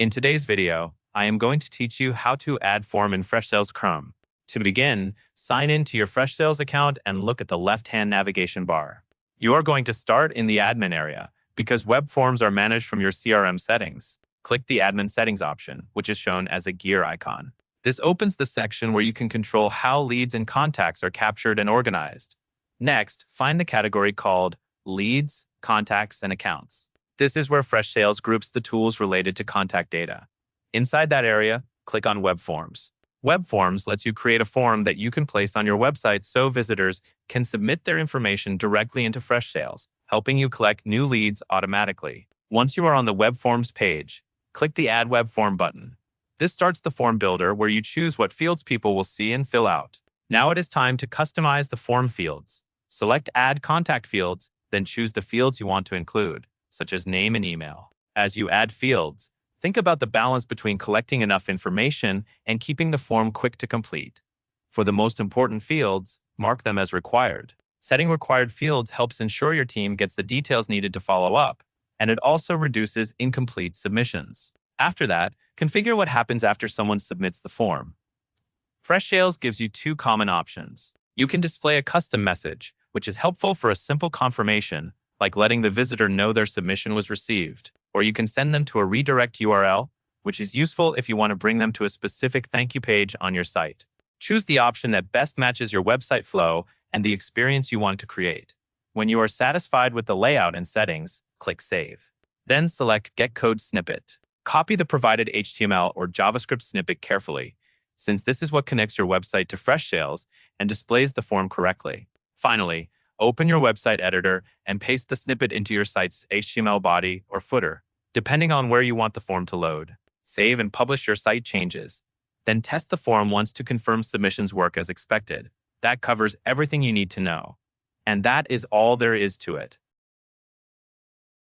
In today's video, I am going to teach you how to add form in Freshsales Crm. To begin, sign in to your Freshsales account and look at the left-hand navigation bar. You are going to start in the admin area because web forms are managed from your CRM settings. Click the admin settings option, which is shown as a gear icon. This opens the section where you can control how leads and contacts are captured and organized. Next, find the category called Leads, Contacts, and Accounts. This is where Freshsales groups the tools related to contact data. Inside that area, click on Web Forms. Web Forms lets you create a form that you can place on your website so visitors can submit their information directly into Freshsales, helping you collect new leads automatically. Once you are on the Web Forms page, click the Add Web Form button. This starts the form builder where you choose what fields people will see and fill out. Now it is time to customize the form fields. Select Add Contact Fields, then choose the fields you want to include, such as name and email. As you add fields, think about the balance between collecting enough information and keeping the form quick to complete. For the most important fields, mark them as required. Setting required fields helps ensure your team gets the details needed to follow up, and it also reduces incomplete submissions. After that, configure what happens after someone submits the form. Freshsales gives you two common options. You can display a custom message, which is helpful for a simple confirmation, like letting the visitor know their submission was received, or you can send them to a redirect URL, which is useful if you want to bring them to a specific thank you page on your site. Choose the option that best matches your website flow and the experience you want to create. When you are satisfied with the layout and settings, click Save. Then select Get Code Snippet. Copy the provided HTML or JavaScript snippet carefully, since this is what connects your website to Freshsales and displays the form correctly. Finally, open your website editor and paste the snippet into your site's HTML body or footer, depending on where you want the form to load. Save and publish your site changes. Then test the form once to confirm submissions work as expected. That covers everything you need to know. And that is all there is to it.